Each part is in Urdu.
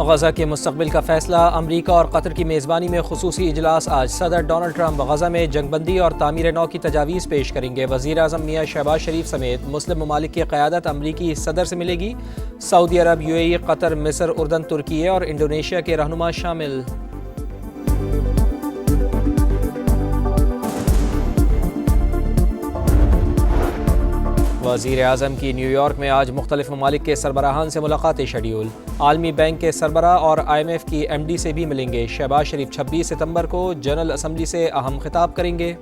غزہ کے مستقبل کا فیصلہ، امریکہ اور قطر کی میزبانی میں خصوصی اجلاس آج۔ صدر ڈونلڈ ٹرمپ غزہ میں جنگ بندی اور تعمیر نو کی تجاویز پیش کریں گے۔ وزیر اعظم میاں شہباز شریف سمیت مسلم ممالک کی قیادت امریکی صدر سے ملے گی۔ سعودی عرب، یو اے ای، قطر، مصر، اردن، ترکی اور انڈونیشیا کے رہنما شامل۔ وزیر اعظم کی نیو یارک میں آج مختلف ممالک کے سربراہان سے ملاقاتیں شیڈیول۔ عالمی بینک کے سربراہ اور IMF کی MD سے بھی ملیں گے۔ شہباز شریف 26 ستمبر کو جنرل اسمبلی سے اہم خطاب کریں گے۔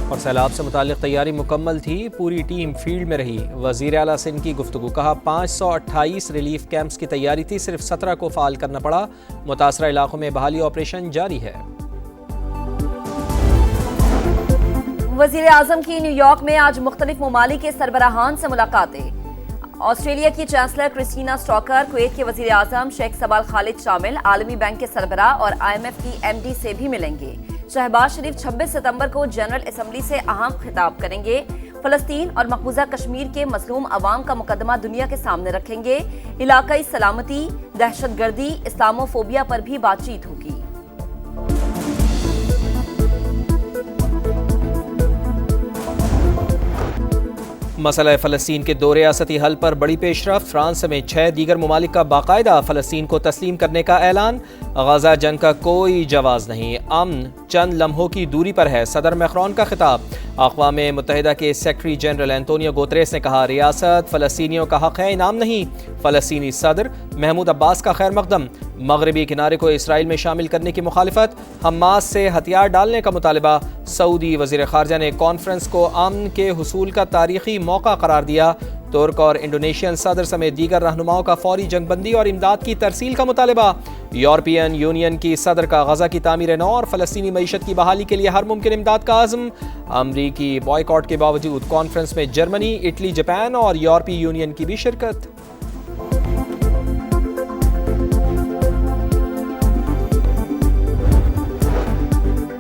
اور سیلاب سے متعلق تیاری مکمل تھی، پوری ٹیم فیلڈ میں رہی۔ وزیر اعلیٰ سندھ کی گفتگو، کہا 528 ریلیف کیمپس کی تیاری تھی، صرف 17 کو فعال کرنا پڑا۔ متاثرہ علاقوں میں بحالی آپریشن جاری ہے۔ وزیر اعظم کی نیو یارک میں آج مختلف ممالک کے سربراہان سے ملاقاتیں۔ آسٹریلیا کی چانسلر کرسٹینا سٹاکر، کویت کے وزیر اعظم شیخ سبال خالد شامل۔ عالمی بینک کے سربراہ اور IMF کی MD سے بھی ملیں گے۔ شہباز شریف 26 ستمبر کو جنرل اسمبلی سے اہم خطاب کریں گے۔ فلسطین اور مقبوضہ کشمیر کے مظلوم عوام کا مقدمہ دنیا کے سامنے رکھیں گے۔ علاقائی سلامتی، دہشت گردی، اسلامو فوبیا پر بھی بات چیت ہوگی۔ مسئلہ فلسطین کے 2 ریاستی حل پر بڑی پیش رفت۔ فرانس سمیت 6 دیگر ممالک کا باقاعدہ فلسطین کو تسلیم کرنے کا اعلان۔ غزہ جنگ کا کوئی جواز نہیں، امن چند لمحوں کی دوری پر ہے، صدر میکرون کا خطاب۔ اقوام متحدہ کے سیکرٹری جنرل اینٹونیو گوتریس نے کہا ریاست فلسطینیوں کا حق ہے، انعام نہیں۔ فلسطینی صدر محمود عباس کا خیر مقدم۔ مغربی کنارے کو اسرائیل میں شامل کرنے کی مخالفت، حماس سے ہتھیار ڈالنے کا مطالبہ۔ سعودی وزیر خارجہ نے کانفرنس کو امن کے حصول کا تاریخی موقع قرار دیا۔ ترک اور انڈونیشین صدر سمیت دیگر رہنماؤں کا فوری جنگ بندی اور امداد کی ترسیل کا مطالبہ۔ یورپین یونین کی صدر کا غزہ کی تعمیر نو اور فلسطینی معیشت کی بحالی کے لیے ہر ممکن امداد کا عزم۔ امریکی بائیکاٹ کے باوجود کانفرنس میں جرمنی، اٹلی، جاپان اور یورپی یونین کی بھی شرکت۔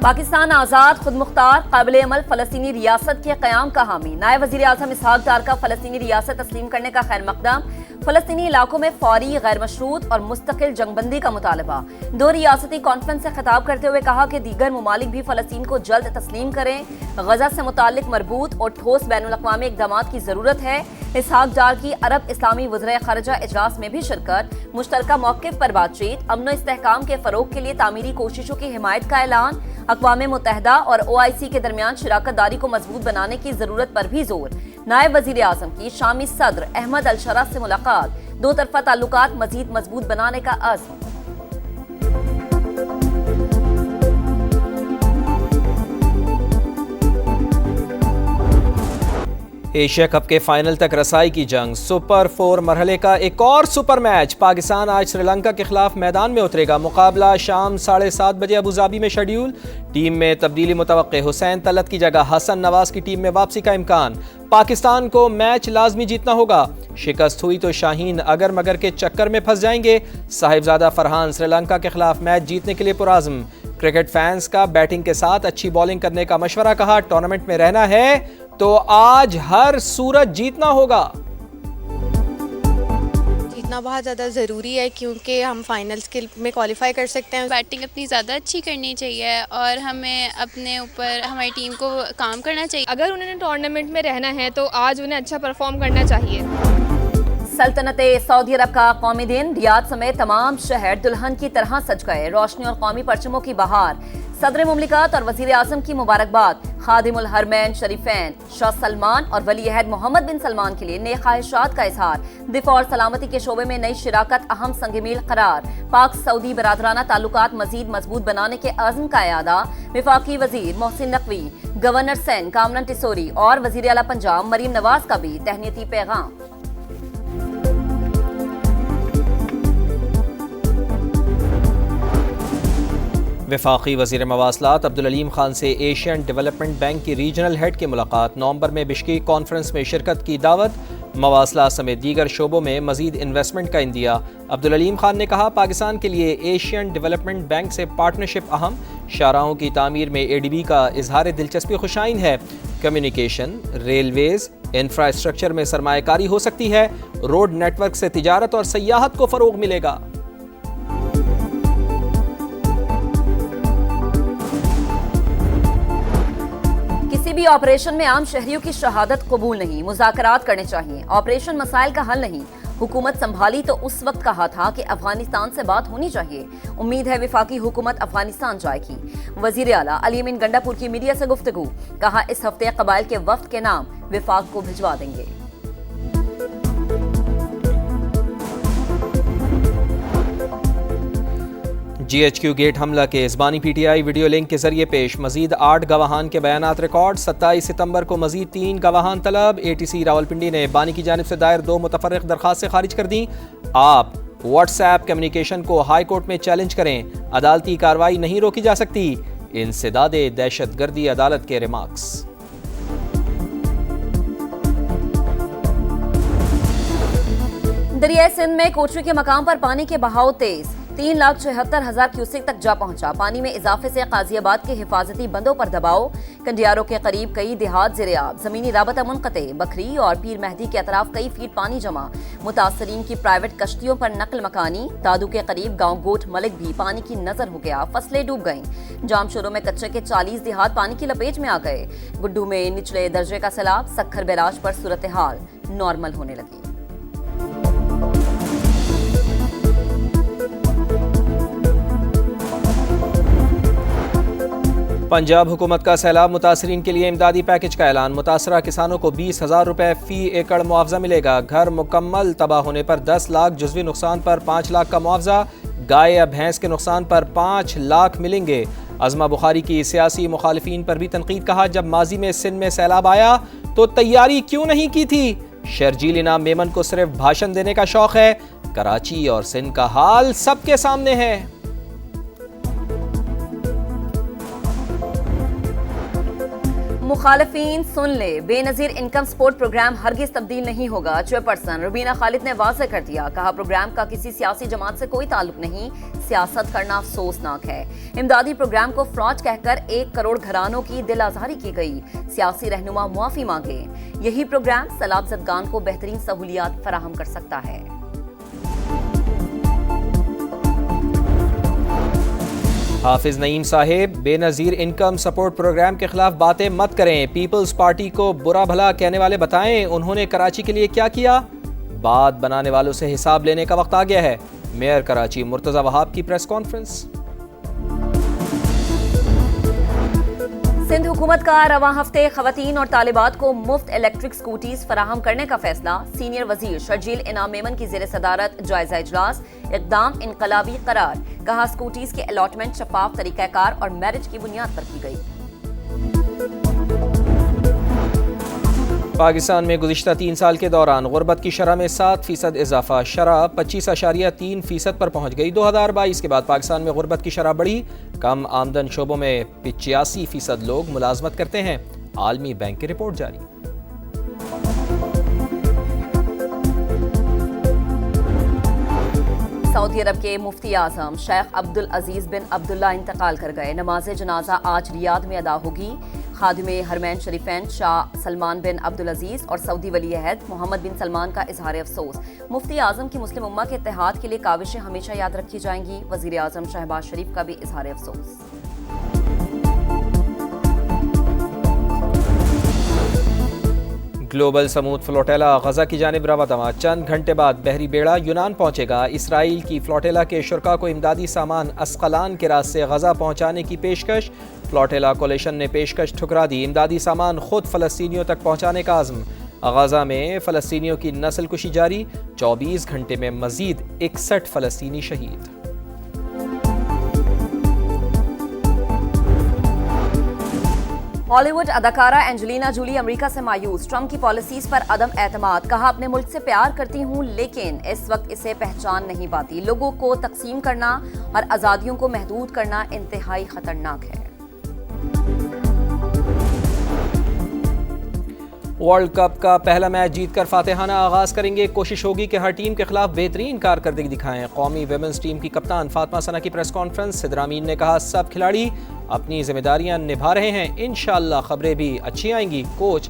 پاکستان آزاد، خود مختار، قابل عمل فلسطینی ریاست کے قیام کا حامی۔ نائب وزیر اعظم اسحاق ڈار کا فلسطینی ریاست تسلیم کرنے کا خیر مقدم۔ فلسطینی علاقوں میں فوری، غیر مشروط اور مستقل جنگ بندی کا مطالبہ۔ 2 ریاستی کانفرنس سے خطاب کرتے ہوئے کہا کہ دیگر ممالک بھی فلسطین کو جلد تسلیم کریں۔ غزہ سے متعلق مربوط اور ٹھوس بین الاقوامی اقدامات کی ضرورت ہے۔ اسحاق ڈار کی عرب اسلامی وزرائے خارجہ اجلاس میں بھی شرکت۔ مشترکہ موقف پر بات چیت۔ امن و استحکام کے فروغ کے لیے تعمیری کوششوں کی حمایت کا اعلان۔ اقوام متحدہ اور OIC کے درمیان شراکت داری کو مضبوط بنانے کی ضرورت پر بھی زور۔ نائب وزیر اعظم کی شامی صدر احمد الشرا سے ملاقات۔ 2 طرفہ تعلقات مزید مضبوط بنانے کا عزم۔ ایشیا کپ کے فائنل تک رسائی کی جنگ، سپر 4 مرحلے کا ایک اور سپر میچ۔ پاکستان آج سری لنکا کے خلاف میدان میں اترے گا۔ مقابلہ شام 7:30 بجے ابوظہبی میں شیڈیول۔ ٹیم میں تبدیلی متوقع، حسین طلعت کی جگہ حسن نواز کی ٹیم میں واپسی کا امکان۔ پاکستان کو میچ لازمی جیتنا ہوگا، شکست ہوئی تو شاہین اگر مگر کے چکر میں پھنس جائیں گے۔ صاحبزادہ فرحان سری لنکا کے خلاف میچ جیتنے کے لیے پرعزم۔ کرکٹ فینس کا بیٹنگ کے ساتھ اچھی بالنگ کرنے کا مشورہ، کہا ٹورنامنٹ میں رہنا ہے تو آج ہر صورت جیتنا ہوگا۔ جیتنا بہت زیادہ ضروری ہے کیونکہ ہم فائنلز کے میں کوالیفائی کر سکتے ہیں۔ بیٹنگ اپنی زیادہ اچھی کرنی چاہیے اور ہمیں اپنے اوپر ہماری ٹیم کو کام کرنا چاہیے۔ اگر انہوں نے ٹورنامنٹ میں رہنا ہے تو آج انہیں اچھا پرفارم کرنا چاہیے۔ سلطنت سعودی عرب کا قومی دن، ریاض سمیت تمام شہر دلہن کی طرح سج گئے۔ روشنی اور قومی پرچموں کی بہار۔ صدر مملکت اور وزیر اعظم کی مبارکباد۔ خادم الحرمین شریفین شاہ سلمان اور ولی عہد محمد بن سلمان کے لیے نیک خواہشات کا اظہار۔ دفاع اور سلامتی کے شعبے میں نئی شراکت اہم سنگ میل قرار۔ پاک سعودی برادرانہ تعلقات مزید مضبوط بنانے کے عزم کا اعادہ۔ وفاقی وزیر محسن نقوی، گورنر سندھ کامران ٹیسوری اور وزیر اعلیٰ پنجاب مریم نواز کا بھی تہنیتی پیغام۔ وفاقی وزیر مواصلات عبدالعلیم خان سے ایشین ڈیولپمنٹ بینک کی ریجنل ہیڈ کی ملاقات۔ نومبر میں بشکیک کانفرنس میں شرکت کی دعوت۔ مواصلات سمیت دیگر شعبوں میں مزید انویسٹمنٹ کا عندیہ۔ عبدالعلیم خان نے کہا پاکستان کے لیے ایشین ڈیولپمنٹ بینک سے پارٹنرشپ اہم۔ شاہراہوں کی تعمیر میں ADB کا اظہار دلچسپی خوشائن ہے۔ کمیونیکیشن، ریلویز، انفراسٹرکچر میں سرمایہ کاری ہو سکتی ہے، روڈ نیٹ ورک سے تجارت اور سیاحت کو فروغ ملے گا۔ کسی بھی آپریشن میں عام شہریوں کی شہادت قبول نہیں، مذاکرات کرنے چاہیے۔ آپریشن مسائل کا حل نہیں، حکومت سنبھالی تو اس وقت کہا تھا کہ افغانستان سے بات ہونی چاہیے، امید ہے وفاقی حکومت افغانستان جائے گی۔ وزیر اعلیٰ علی امین گنڈا پور کی میڈیا سے گفتگو، کہا اس ہفتے قبائل کے وفد کے نام وفاق کو بھجوا دیں گے۔ جی ایچ کیو گیٹ حملہ کے زبانی P T I video link کے ذریعے پیش، مزید 8 گواہان کے بیانات ریکارڈ۔ 27 ستمبر کو مزید 3 گواہان طلب۔ اے ٹی سی راولپنڈی نے بانی کی جانب سے دائر 2 متفرق درخواستیں خارج کر دیں۔ آپ واٹس ایپ کمیونیکیشن کو ہائی کورٹ میں چیلنج کریں، عدالتی کارروائی نہیں روکی جا سکتی۔ انسداد دہشت گردی عدالت کے ریمارکس۔ دریائے سندھ میں کوچوی کے مقام پر پانی کے بہاؤ تیز، 3,76,000 کیوسک تک جا پہنچا۔ پانی میں اضافے سے قاضی آباد کے حفاظتی بندوں پر دباؤ، کنڈیاروں کے قریب کئی دیہات زیرآب، زمینی رابطہ منقطع، بکری اور پیر مہدی کے اطراف کئی فیٹ پانی جمع، متاثرین کی پرائیویٹ کشتیوں پر نقل مکانی۔ دادو کے قریب گاؤں گوٹ ملک بھی پانی کی نظر ہو گیا، فصلیں ڈوب گئیں۔ جام شوروں میں کچے کے 40 دیہات پانی کی لپیٹ میں آ گئے۔ گڈو میں نچلے درجے کا سیلاب، سکھر بیراج پر صورتحال نارمل ہونے لگی۔ پنجاب حکومت کا سیلاب متاثرین کے لیے امدادی پیکج کا اعلان، متاثرہ کسانوں کو 20,000 روپے فی ایکڑ معاوضہ ملے گا۔ گھر مکمل تباہ ہونے پر 10 لاکھ، جزوی نقصان پر 5 لاکھ کا معاوضہ، گائے یا بھینس کے نقصان پر 5 لاکھ ملیں گے۔ عظمہ بخاری کی سیاسی مخالفین پر بھی تنقید، کہا جب ماضی میں سندھ میں سیلاب آیا تو تیاری کیوں نہیں کی تھی؟ شرجیل انعام میمن کو صرف بھاشن دینے کا شوق ہے، کراچی اور سندھ کا حال سب کے سامنے ہے۔ مخالفین سن لے، بے نظیر انکم سپورٹ پروگرام ہرگز تبدیل نہیں ہوگا۔ چیئرپرسن روبینہ خالد نے واضح کر دیا، کہا پروگرام کا کسی سیاسی جماعت سے کوئی تعلق نہیں، سیاست کرنا افسوسناک ہے۔ امدادی پروگرام کو فراڈ کہہ کر 1 کروڑ گھرانوں کی دل آزاری کی گئی، سیاسی رہنما معافی مانگے۔ یہی پروگرام سیلاب زدگان کو بہترین سہولیات فراہم کر سکتا ہے۔ حافظ نعیم صاحب، بے نظیر انکم سپورٹ پروگرام کے خلاف باتیں مت کریں، پیپلز پارٹی کو برا بھلا کہنے والے بتائیں انہوں نے کراچی کے لیے کیا کیا۔ بات بنانے والوں سے حساب لینے کا وقت آ گیا ہے۔ میئر کراچی مرتضی وہاب کی پریس کانفرنس۔ سندھ حکومت کا رواں ہفتے خواتین اور طالبات کو مفت الیکٹرک سکوٹیز فراہم کرنے کا فیصلہ، سینئر وزیر شرجیل انعام میمن کی زیر صدارت جائزہ اجلاس، اقدام انقلابی قرار، کہا سکوٹیز کے الاٹمنٹ شفاف طریقہ کار اور میرٹ کی بنیاد پر کی گئی۔ پاکستان میں گزشتہ 3 سال کے دوران غربت کی شرح میں 7% اضافہ، شرح 25.3% پر پہنچ گئی۔ 2022 کے بعد پاکستان میں غربت کی شرح بڑھی، کم آمدن شعبوں میں 85% لوگ ملازمت کرتے ہیں، عالمی بینک کی رپورٹ جاری۔ سعودی عرب کے مفتی اعظم شیخ عبدالعزیز بن عبداللہ انتقال کر گئے۔ نماز جنازہ آج ریاض میں ادا ہوگی۔ خادم حرمین شریفین شاہ سلمان بن عبدالعزیز اور سعودی ولی عہد محمد بن سلمان کا اظہار افسوس، مفتی اعظم کی مسلم امہ کے اتحاد کے لیے کاوشیں ہمیشہ یاد رکھی جائیں گی۔ وزیر اعظم شہباز شریف کا بھی اظہار افسوس۔ گلوبل سمود فلوٹیلا غزہ کی جانب رواں، چند گھنٹے بعد بحری بیڑا یونان پہنچے گا۔ اسرائیل کی فلوٹیلا کے شرکاء کو امدادی سامان اسقلان کے راستے غزہ پہنچانے کی پیشکش، فلوٹیلا کولیشن نے پیشکش ٹھکرا دی۔ امدادی سامان خود فلسطینیوں تک پہنچانے کا عزم۔ غزہ میں فلسطینیوں کی نسل کشی جاری، 24 گھنٹے میں مزید 61 فلسطینی شہید۔ ہالی ووڈ اداکارہ اینجلینا جولی امریکہ سے مایوس، ٹرمپ کی پالیسیز پر عدم اعتماد، کہا اپنے ملک سے پیار کرتی ہوں لیکن اس وقت اسے پہچان نہیں پاتی، لوگوں کو تقسیم کرنا اور آزادیوں کو محدود کرنا انتہائی خطرناک ہے۔ ورلڈ کپ کا پہلا میچ جیت کر فاتحانہ آغاز کریں گے، کوشش ہوگی کہ ہر ٹیم کے خلاف بہترین کارکردگی دکھائیں۔ قومی ویمنز ٹیم کی کپتان فاطمہ ثنا کی پریس کانفرنس، صدر امین نے کہا سب کھلاڑی اپنی ذمہ داریاں نبھا رہے ہیں، انشاءاللہ خبریں بھی اچھی آئیں گی۔ کوچ